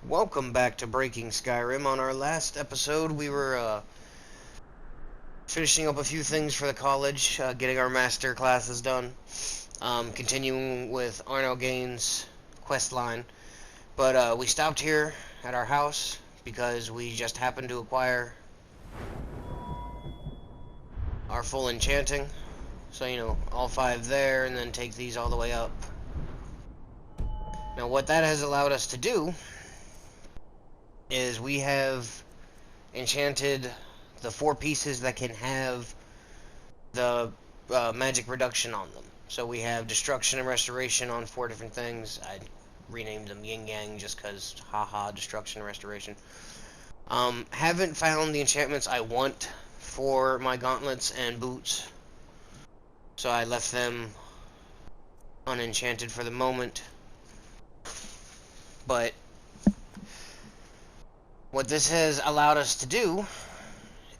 Welcome back to Breaking Skyrim. On our last episode, we were finishing up a few things for the college, getting our master classes done, continuing with Arno Gaines' questline. But we stopped here at our house because we just happened to acquire our full enchanting. So, all five there, and then take these all the way up. Now, what that has allowed us to do is we have enchanted the four pieces that can have the magic reduction on them. So we have destruction and restoration on four different things. I renamed them yin yang just because, haha, destruction and restoration. Haven't found the enchantments I want for my gauntlets and boots, so I left them unenchanted for the moment. But what this has allowed us to do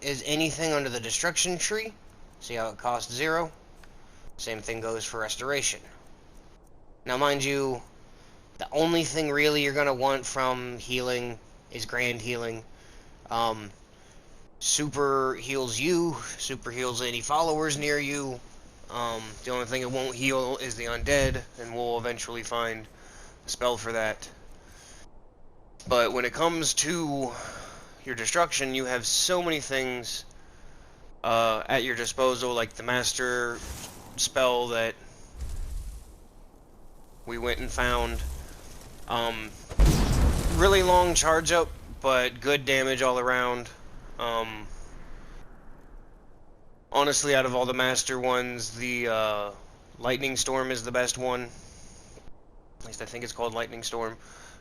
is anything under the destruction tree. See how it costs 0? Same thing goes for restoration. Now, mind you, the only thing really you're going to want from healing is grand healing. Super heals you, super heals any followers near you. The only thing it won't heal is the undead, and we'll eventually find a spell for that. But when it comes to your destruction, you have so many things at your disposal, like the master spell that we went and found. Really long charge up, but good damage all around. Honestly, out of all the master ones, the lightning storm is the best one. At least I think it's called lightning storm.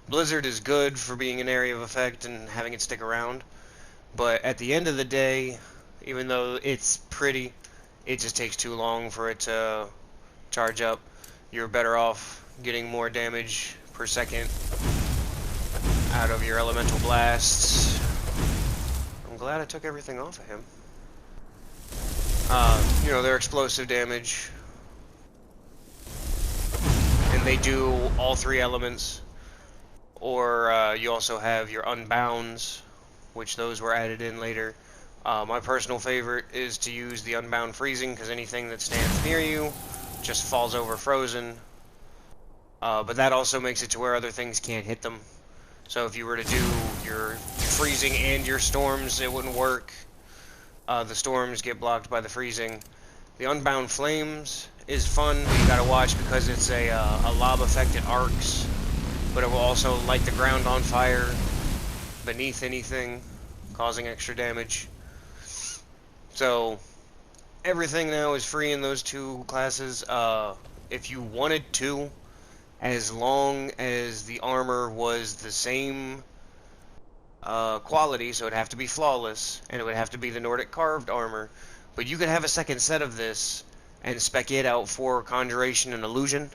Blizzard is good for being an area of effect and having it stick around, but at the end of the day, even though it's pretty, it just takes too long for it to charge up. You're better off getting more damage per second out of your elemental blasts. I'm glad I took everything off of him. They're explosive damage, and they do all three elements. Or you also have your unbounds, which those were added in later. My personal favorite is to use the unbound freezing, because anything that stands near you just falls over frozen. But that also makes it to where other things can't hit them. So if you were to do your freezing and your storms, it wouldn't work. The storms get blocked by the freezing. The unbound flames is fun, but you gotta watch because it's a lob effect. It arcs, but it will also light the ground on fire beneath anything, causing extra damage. So everything now is free in those two classes. If you wanted to, as long as the armor was the same quality, so it'd have to be flawless, and it would have to be the Nordic carved armor. But you could have a second set of this and spec it out for conjuration and illusion,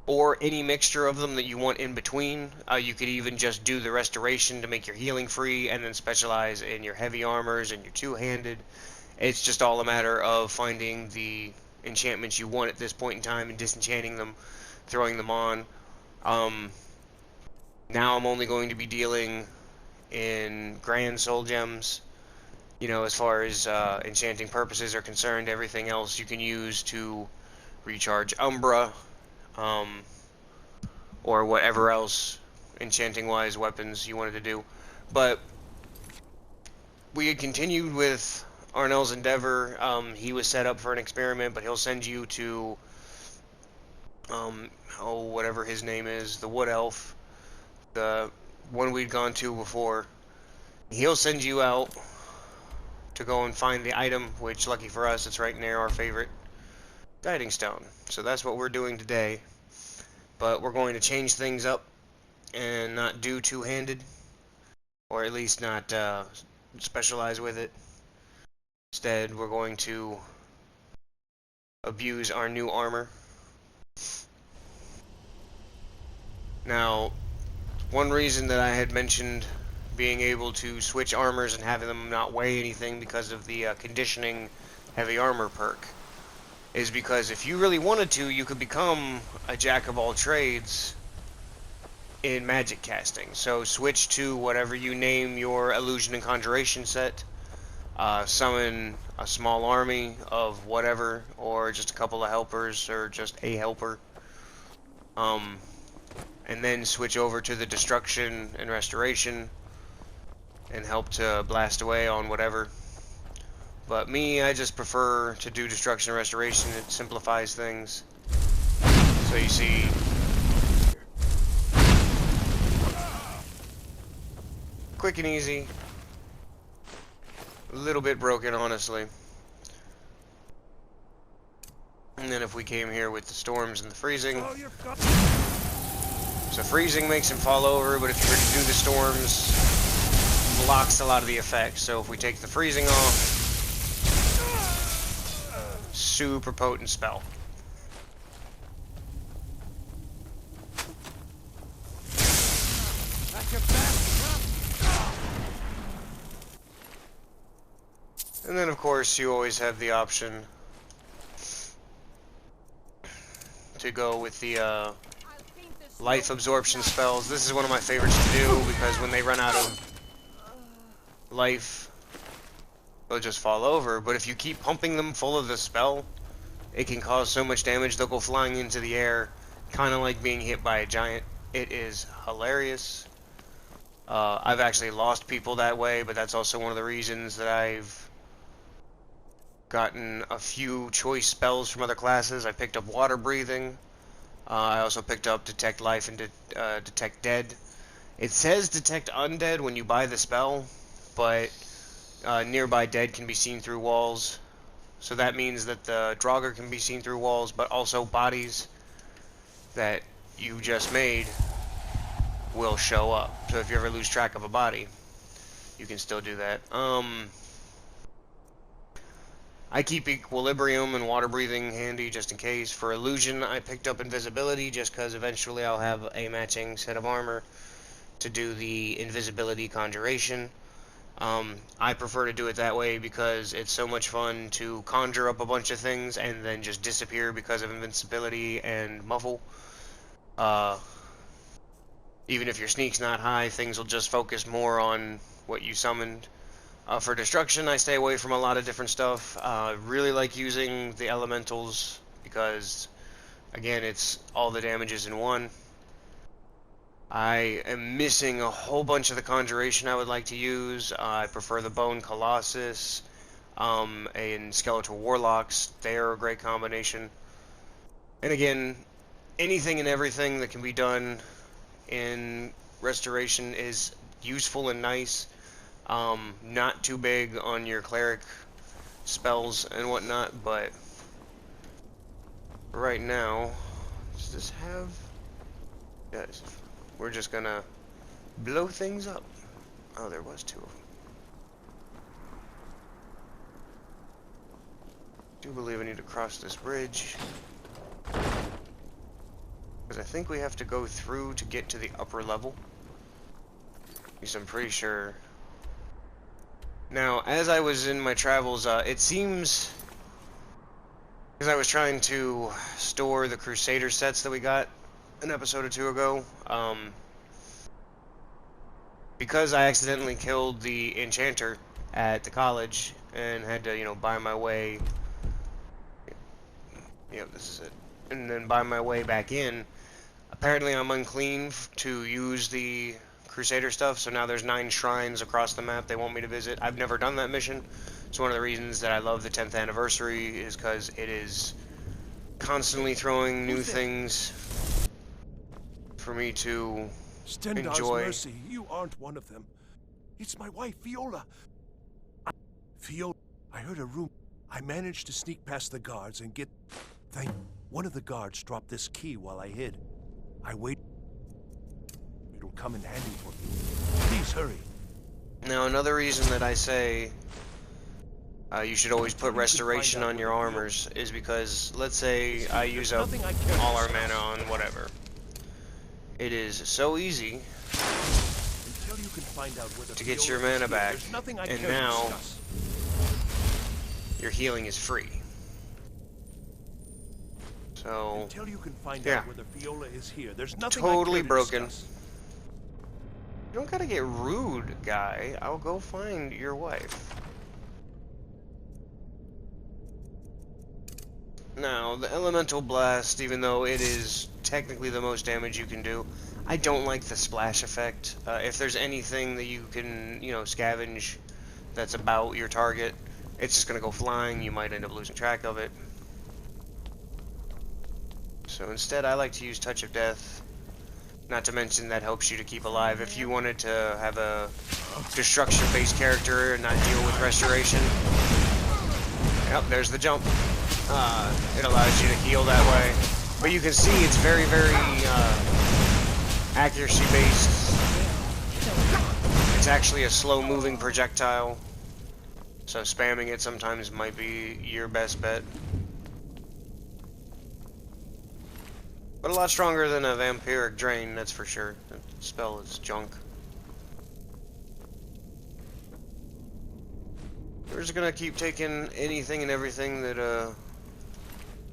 or any mixture of them that you want in between. You could even just do the restoration to make your healing free, and then specialize in your heavy armors and your two-handed. It's just all a matter of finding the enchantments you want at this point in time and disenchanting them, throwing them on. Now I'm only going to be dealing in grand soul gems. As far as enchanting purposes are concerned, everything else you can use to recharge Umbra, or whatever else enchanting-wise weapons you wanted to do. But we had continued with Arnell's endeavor. He was set up for an experiment, but he'll send you to, whatever his name is, the Wood Elf, the one we'd gone to before. He'll send you out to go and find the item, which, lucky for us, it's right near our favorite guiding stone. So that's what we're doing today. But we're going to change things up and not do two-handed, or at least not specialize with it. Instead, we're going to abuse our new armor. Now, one reason that I had mentioned being able to switch armors and having them not weigh anything because of the conditioning heavy armor perk is because if you really wanted to, you could become a jack of all trades in magic casting. So switch to whatever you name your illusion and conjuration set. Summon a small army of whatever, or just a couple of helpers, or just a helper. Um, and then switch over to the destruction and restoration, and help to blast away on whatever. But me, I just prefer to do destruction and restoration. It simplifies things. So you see, quick and easy. A little bit broken, honestly. And then if we came here with the storms and the freezing. So freezing makes him fall over, but if you were to do the storms, blocks a lot of the effects. So if we take the freezing off, super potent spell. And then of course you always have the option to go with the life absorption spells. This is one of my favorites to do because when they run out of life, they'll just fall over. But if you keep pumping them full of the spell, it can cause so much damage they'll go flying into the air, kind of like being hit by a giant. It is hilarious. I've actually lost people that way, but that's also one of the reasons that I've gotten a few choice spells from other classes. I picked up water breathing. I also picked up detect life and detect dead. It says detect undead when you buy the spell, but nearby dead can be seen through walls. So that means that the Draugr can be seen through walls, but also bodies that you just made will show up. So if you ever lose track of a body, you can still do that. I keep equilibrium and water breathing handy just in case. For illusion, I picked up invisibility just because eventually I'll have a matching set of armor to do the invisibility conjuration. I prefer to do it that way because it's so much fun to conjure up a bunch of things and then just disappear because of invincibility and muffle. Even if your sneak's not high, things will just focus more on what you summoned. For destruction, I stay away from a lot of different stuff. Really like using the elementals because, again, it's all the damages in one. I am missing a whole bunch of the conjuration I would like to use. I prefer the Bone Colossus and Skeletal Warlocks. They are a great combination. And again, anything and everything that can be done in restoration is useful and nice. Not too big on your cleric spells and whatnot, but right now, does this have? Yes. We're just gonna blow things up. Oh, there was two of them. I do believe I need to cross this bridge. Because I think we have to go through to get to the upper level. Because I'm pretty sure. Now, as I was in my travels, it seems, because I was trying to store the Crusader sets that we got an episode or two ago, because I accidentally killed the Enchanter at the college and had to, buy my way. Yep, this is it. And then buy my way back in. Apparently, I'm unclean to use the Crusader stuff, so now there's 9 shrines across the map they want me to visit. I've never done that mission. It's one of the reasons that I love the 10th anniversary, is because it is constantly throwing new things for me to enjoy. Mercy, you aren't one of them. It's my wife, Viola. Viola, I heard a rumor. I managed to sneak past the guards and get... One of the guards dropped this key while I hid. I wait. It'll come in handy for me. Please hurry. Now, another reason that I say you should always put restoration on your armors is because, let's say I use up all our mana on whatever. It is so easy to get your mana back, and now your healing is free. So, until you can find out whether Viola is here, there's nothing totally broken. You don't gotta get rude, guy. I'll go find your wife. Now, the Elemental Blast, even though it is technically the most damage you can do, I don't like the splash effect. If there's anything that you can, scavenge that's about your target, it's just going to go flying. You might end up losing track of it. So instead, I like to use Touch of Death. Not to mention that helps you to keep alive. If you wanted to have a destruction-based character and not deal with restoration, yep, there's the jump. It allows you to heal that way. But you can see it's very, very accuracy-based. It's actually a slow-moving projectile, so spamming it sometimes might be your best bet. But a lot stronger than a Vampiric Drain, that's for sure. That spell is junk. We're just gonna keep taking anything and everything that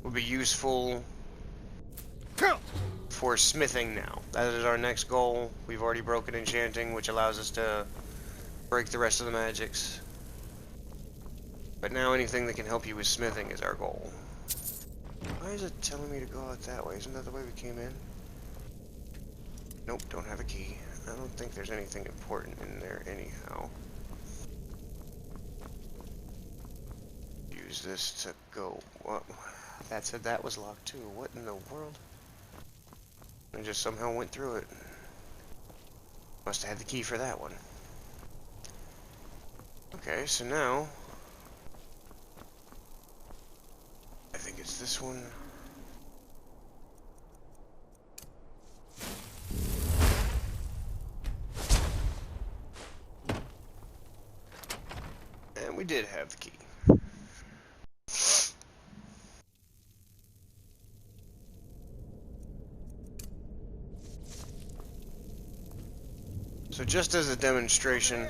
would be useful for smithing now. That is our next goal. We've already broken Enchanting, which allows us to break the rest of the magics. But now anything that can help you with smithing is our goal. Why is it telling me to go out that way? Isn't that the way we came in? Nope, don't have a key. I don't think there's anything important in there anyhow. Use this to go... What? That said that was locked too. What in the world? I just somehow went through it. Must have had the key for that one. Okay, so now... I think it's this one. And we did have the key. So just as a demonstration,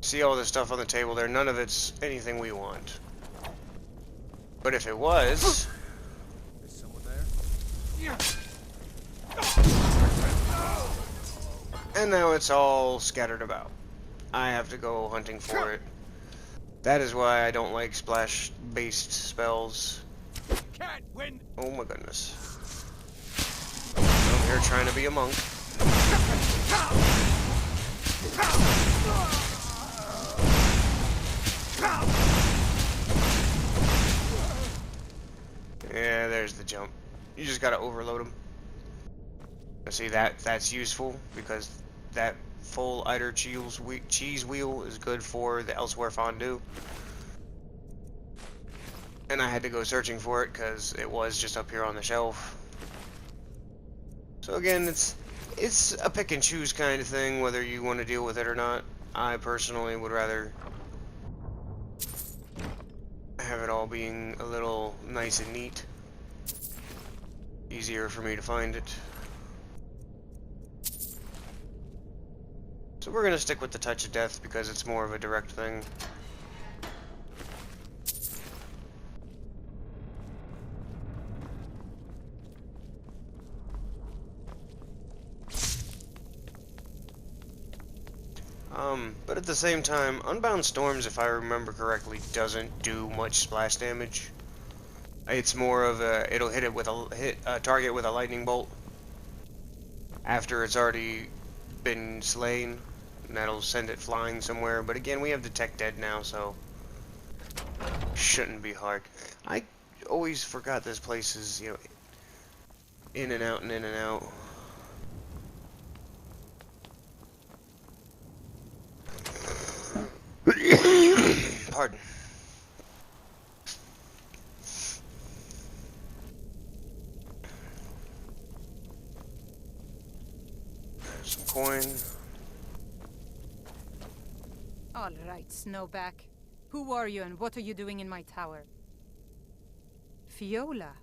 see all this stuff on the table there, none of it's anything we want. But if it was... Is someone there? And now it's all scattered about. I have to go hunting for it. That is why I don't like splash-based spells. Can't win. Oh my goodness. I'm here trying to be a monk. Yeah, there's the jump. You just gotta overload them. See, that's useful because that full Eider cheese wheel is good for the Elsewhere fondue. And I had to go searching for it because it was just up here on the shelf. So again, it's a pick and choose kind of thing, whether you want to deal with it or not. I personally would rather have it all being a little nice and neat. Easier for me to find it. So we're gonna stick with the Touch of Death because it's more of a direct thing. But at the same time, Unbound Storms, if I remember correctly, doesn't do much splash damage. It's more of a, it'll hit it with a target with a lightning bolt after it's already been slain, and that'll send it flying somewhere. But again, we have Detect Dead now, so shouldn't be hard. I always forgot this place is, in and out and in and out. Pardon. Some coin. All right, Snowback. Who are you and what are you doing in my tower? Fiola.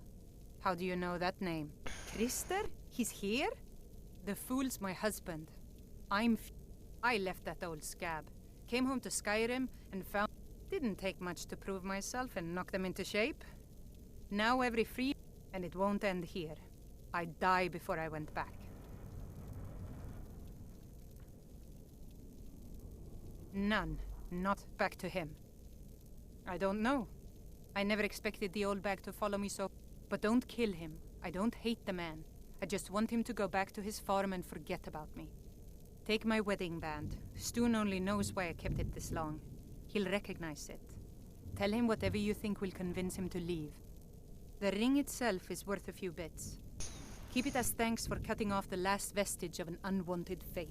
How do you know that name? Krister? He's here? The fool's my husband. I left that old scab. Came home to Skyrim and found... Didn't take much to prove myself and knock them into shape. Now every free... And it won't end here. I'd die before I went back. None. Not back to him. I don't know. I never expected the old bag to follow me so... But don't kill him. I don't hate the man. I just want him to go back to his farm and forget about me. Take my wedding band. Stoon only knows why I kept it this long. He'll recognize it. Tell him whatever you think will convince him to leave. The ring itself is worth a few bits. Keep it as thanks for cutting off the last vestige of an unwanted fate.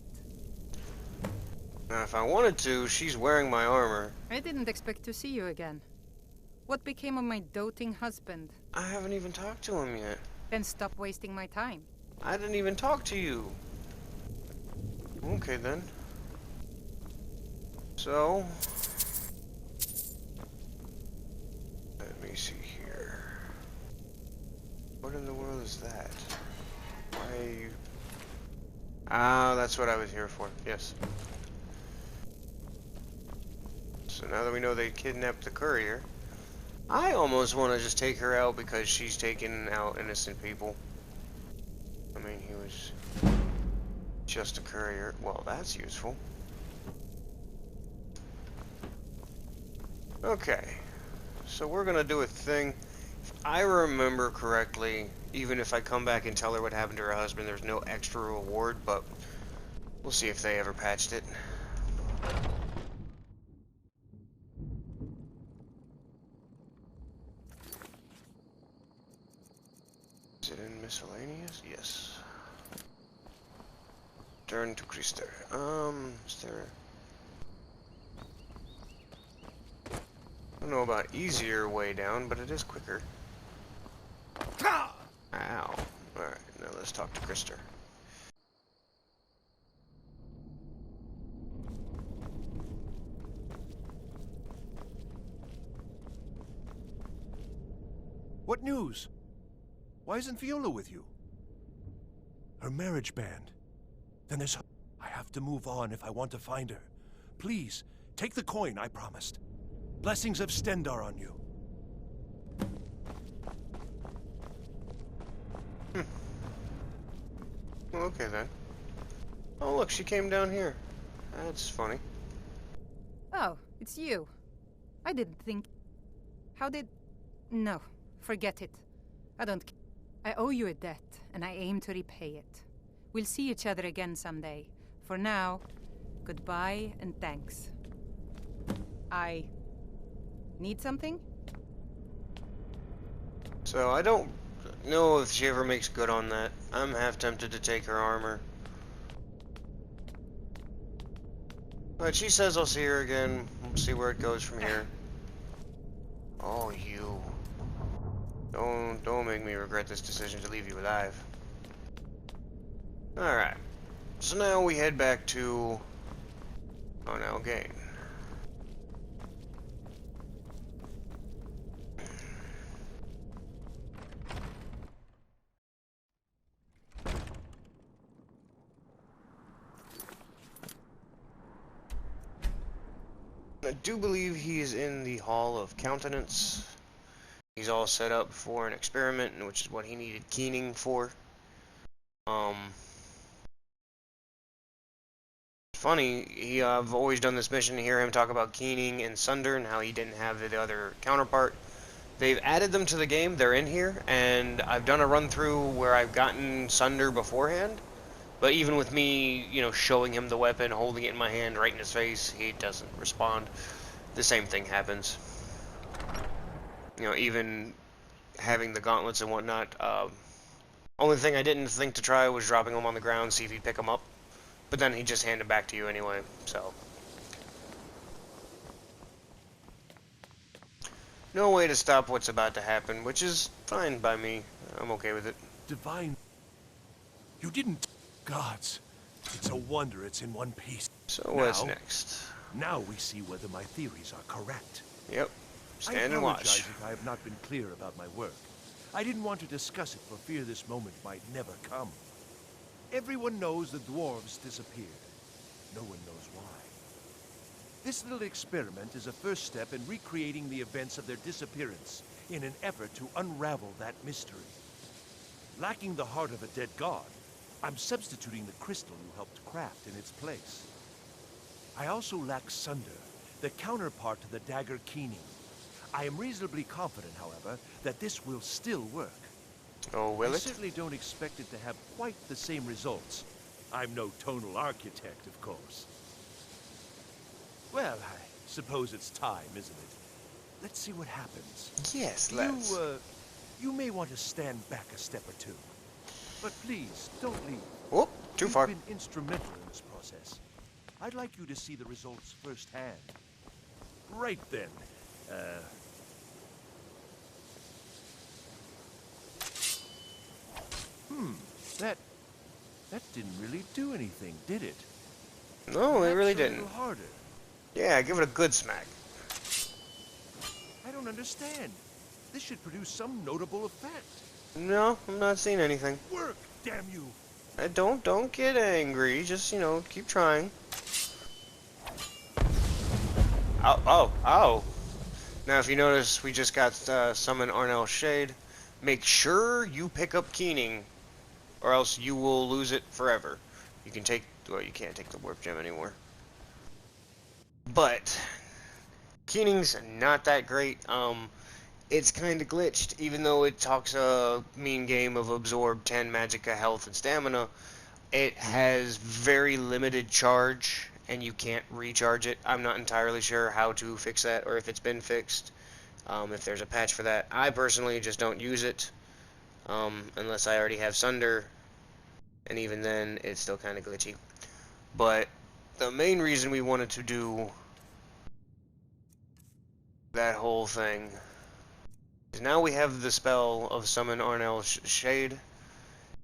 Now, if I wanted to, she's wearing my armor. I didn't expect to see you again. What became of my doting husband? I haven't even talked to him yet. Then stop wasting my time. I didn't even talk to you. Okay, then. So... let me see here. What in the world is that? Why are you... ah, that's what I was here for. Yes. So now that we know they kidnapped the courier, I almost want to just take her out because she's taking out innocent people. I mean, he was just a courier. Well, that's useful. Okay. So we're gonna do a thing. If I remember correctly, even if I come back and tell her what happened to her husband, there's no extra reward, but we'll see if they ever patched it. Is it in miscellaneous? Yes. Turn to Krister. Is there... I don't know about easier way down, but it is quicker. Ow. Alright, now let's talk to Krister. What news? Why isn't Viola with you? Her marriage band. Then there's... I have to move on if I want to find her. Please, take the coin I promised. Blessings of Stendar on you. Well, okay then. Oh look, she came down here. That's funny. Oh, it's you. I didn't think... How did... No, forget it. I don't... I owe you a debt, and I aim to repay it. We'll see each other again someday. For now, goodbye and thanks. I... Need something? So I don't know if she ever makes good on that. I'm half tempted to take her armor. But she says I'll see her again. We'll see where it goes from here. Oh, you. Don't make me regret this decision to leave you alive. Alright. So now we head back to... oh, now Gain. I do believe he is in the Hall of Countenance. He's all set up for an experiment, which is what he needed keening for. Funny, I've always done this mission to hear him talk about keening and Sunder and how he didn't have the other counterpart. They've added them to the game, they're in here, and I've done a run through where I've gotten Sunder beforehand. But even with me, you know, showing him the weapon, holding it in my hand right in his face, he doesn't respond. The same thing happens. You know, even having the gauntlets and whatnot. Only thing I didn't think to try was dropping them on the ground, see if he'd pick them up. But then he'd just hand them back to you anyway, so. No way to stop what's about to happen, which is fine by me. I'm okay with it. Divine... You didn't... Gods. It's a wonder it's in one piece. So what's next? Now we see whether my theories are correct. Yep. Stand and watch. I apologize if I have not been clear about my work. I didn't want to discuss it for fear this moment might never come. Everyone knows the dwarves disappeared. No one knows why. This little experiment is a first step in recreating the events of their disappearance in an effort to unravel that mystery. Lacking the heart of a dead god, I'm substituting the crystal you helped craft in its place. I also lack Sunder, the counterpart to the dagger keening. I am reasonably confident, however, that this will still work. Oh, I will it? certainly don't expect it to have quite the same results. I'm no tonal architect, of course. Well, I suppose it's time, isn't it? Let's see what happens. Yes, let's. You may want to stand back a step or two. But please, don't leave. Whoop, too far. You've been instrumental in this process. I'd like you to see the results firsthand. Right then. That didn't really do anything, did it? No, it really Perhaps a didn't. little harder. Yeah, give it a good smack. I don't understand. This should produce some notable effect. No, I'm not seeing anything. Work, damn you! Don't get angry. Just, keep trying. Ow, oh, ow. Now, if you notice, we just got summon Arnell Shade. Make sure you pick up Keening, or else you will lose it forever. You can take, well, you can't take the Warp Gem anymore. But Keening's not that great. It's kind of glitched, even though it talks a mean game of absorb 10 magicka health and stamina. It has very limited charge, and you can't recharge it. I'm not entirely sure how to fix that, or if it's been fixed, if there's a patch for that. I personally just don't use it, unless I already have Sunder, and even then, it's still kind of glitchy. But the main reason we wanted to do that whole thing is now we have the spell of Summon Arnell Shade.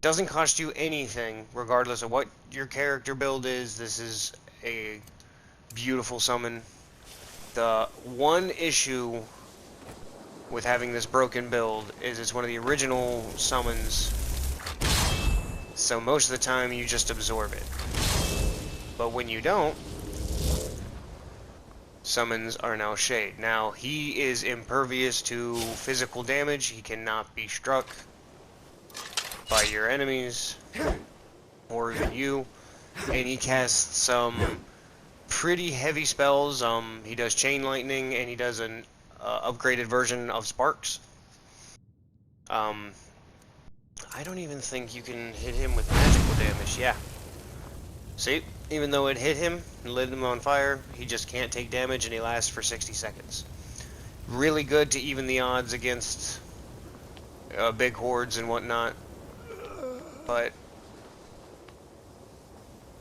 Doesn't cost you anything, regardless of what your character build is. This is a beautiful summon. The one issue with having this broken build is it's one of the original summons, so most of the time you just absorb it. But when you don't, summons are now Shade. Now, he is impervious to physical damage. He cannot be struck by your enemies, or even you. And he casts some pretty heavy spells. He does Chain Lightning, and he does an upgraded version of Sparks. I don't even think you can hit him with magical damage. Yeah. See? Even though it hit him and lit him on fire, he just can't take damage, and he lasts for 60 seconds. Really good to even the odds against big hordes and whatnot. But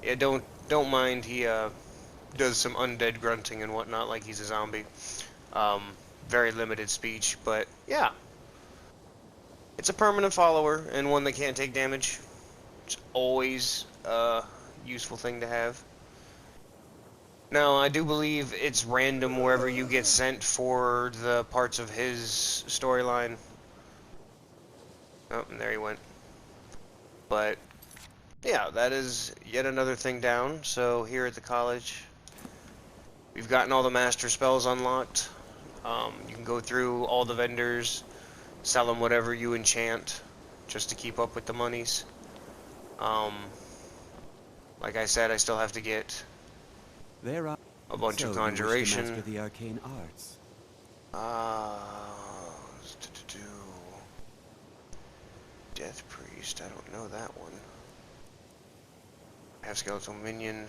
yeah, don't mind. He does some undead grunting and whatnot, like he's a zombie. Very limited speech, but yeah, it's a permanent follower and one that can't take damage. It's always useful thing to have. Now, I do believe it's random wherever you get sent for the parts of his storyline. Oh, and there he went. But, yeah, that is yet another thing down. So, here at the college, we've gotten all the master spells unlocked. You can go through all the vendors, sell them whatever you enchant, just to keep up with the monies. Like I said, I still have to get There are a bunch of so you wish to conjuration. master the arcane arts. Death Priest, I don't know that one. Have Skeletal Minion.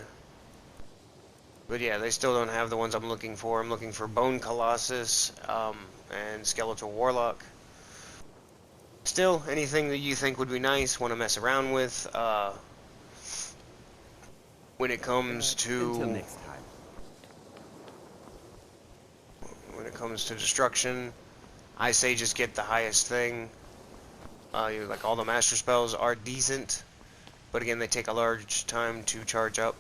But yeah, they still don't have the ones I'm looking for. I'm looking for Bone Colossus, and Skeletal Warlock. Still, anything that you think would be nice, want to mess around with, when it comes Until to next time. Destruction, I say just get the highest thing. Like all the master spells are decent, but again, they take a large time to charge up.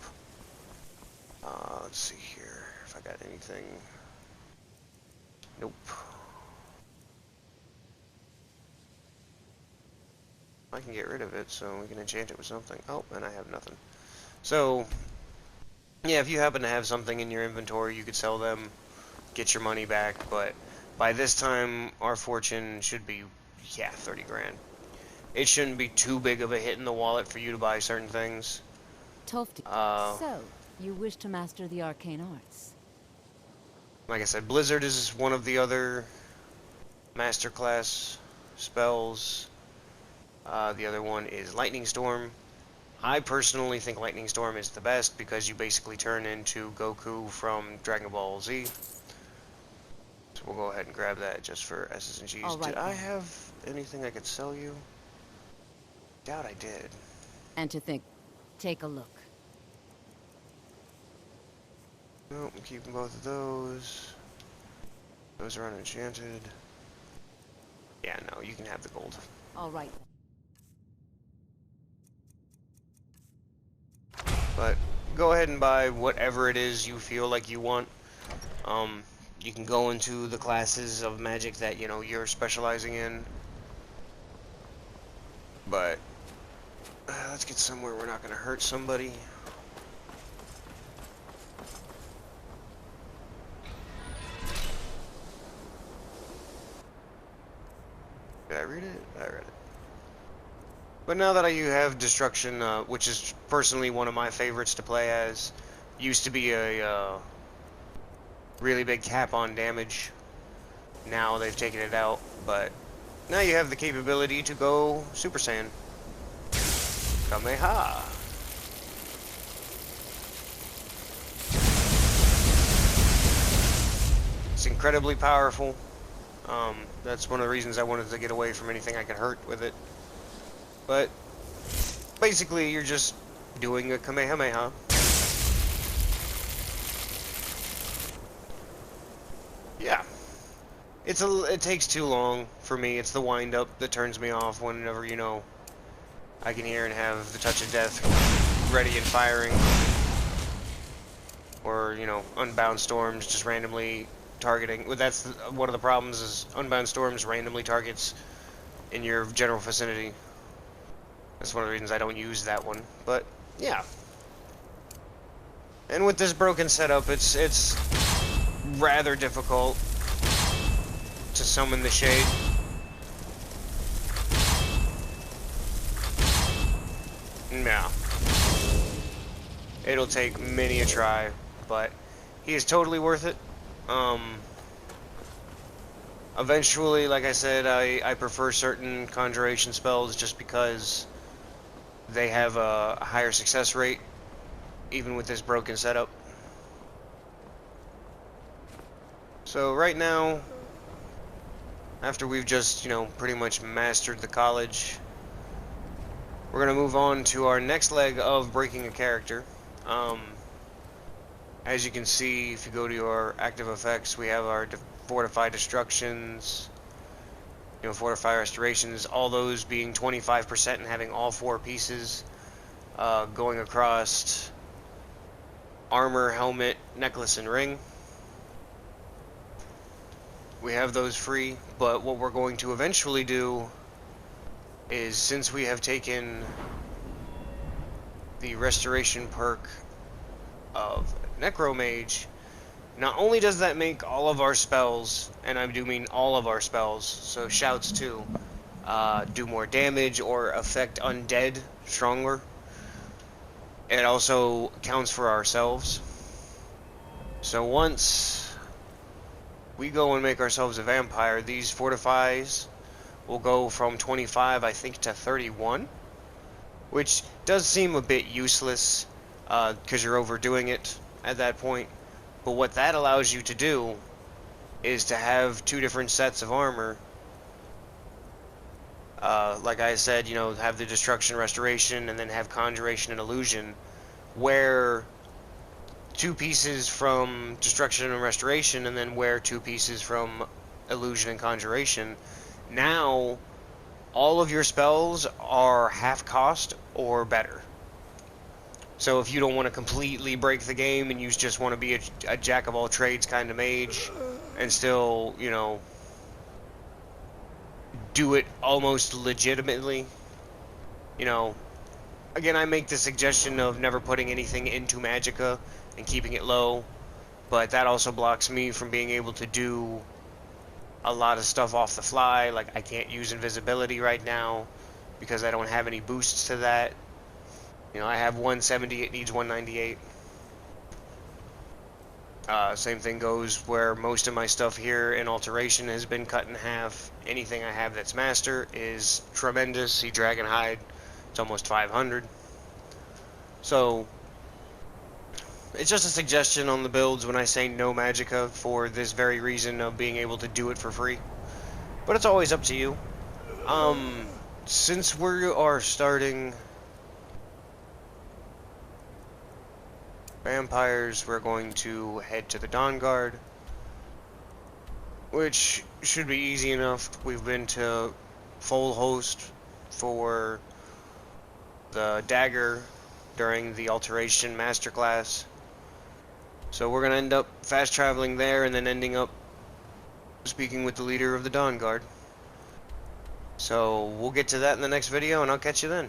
Let's see here if I got anything. Nope. I can get rid of it, so we can enchant it with something. Oh, and I have nothing. So, yeah, if you happen to have something in your inventory, you could sell them, get your money back, but by this time, our fortune should be, 30 grand. It shouldn't be too big of a hit in the wallet for you to buy certain things. Tofty. Uh, So, You wish to master the arcane arts. Like I said, Blizzard is one of the other masterclass spells. The other one is Lightning Storm. I personally think Lightning Storm is the best because you basically turn into Goku from Dragon Ball Z. So we'll go ahead and grab that just for S's and G's. All right, Did I then. have anything I could sell you? Doubt I did. And to think, take a look. Nope, I'm keeping both of those. Those are unenchanted. Yeah, no, you can have the gold. All right. But go ahead and buy whatever it is you feel like you want. You can go into the classes of magic that, you know, you're specializing in. But let's get somewhere we're not going to hurt somebody. Did I read it? I read it. But now that you have Destruction, which is personally one of my favorites to play as, used to be a really big cap on damage. Now they've taken it out, but now you have the capability to go Super Saiyan. Kameha! It's incredibly powerful. That's one of the reasons I wanted to get away from anything I could hurt with it. But basically, you're just doing a Kamehameha. Yeah. It takes too long for me. It's the wind-up that turns me off whenever, you know, I can hear and have the touch of death ready and firing. Or, you know, Unbound Storms just randomly targeting. Well, that's one of the problems is Unbound Storms randomly targets in your general vicinity. That's one of the reasons I don't use that one. But, yeah. And with this broken setup, it's rather difficult to summon the Shade. Yeah. It'll take many a try, but he is totally worth it. Eventually, like I said, I prefer certain conjuration spells just because they have a higher success rate, even with this broken setup. So right now, after we've just, you know, pretty much mastered the college, we're going to move on to our next leg of breaking a character. As you can see, if you go to your active effects, we have our Fortify Destructions, you know, Fortify Restorations, all those being 25% and having all 4 pieces going across armor, helmet, necklace, and ring. We have those free, but what we're going to eventually do is, since we have taken the restoration perk of Necromage, not only does that make all of our spells, and I do mean all of our spells, so shouts too, do more damage or affect undead stronger, it also counts for ourselves. So once we go and make ourselves a vampire, these fortifies will go from 25, I think, to 31, which does seem a bit useless because you're overdoing it at that point. But what that allows you to do is to have 2 different sets of armor. Like I said, you know, have the Destruction Restoration and then have Conjuration and Illusion, where 2 pieces from Destruction and Restoration and then wear 2 pieces from Illusion and Conjuration. Now, all of your spells are half cost or better. So if you don't want to completely break the game and you just want to be a jack of all trades kind of mage and still, you know, do it almost legitimately, you know, again, I make the suggestion of never putting anything into Magicka and keeping it low, but that also blocks me from being able to do a lot of stuff off the fly. Like, I can't use invisibility right now because I don't have any boosts to that. You know, I have 170, it needs 198. Same thing goes where most of my stuff here in Alteration has been cut in half. Anything I have that's Master is tremendous. See Dragonhide, it's almost 500. So, it's just a suggestion on the builds when I say no Magicka for this very reason of being able to do it for free. But it's always up to you. Since we are starting vampires, we're going to head to the Dawn Guard, which should be easy enough. We've been to full host for the dagger during the Alteration Masterclass. So we're going to end up fast traveling there and then ending up speaking with the leader of the Dawn Guard. So we'll get to that in the next video, and I'll catch you then.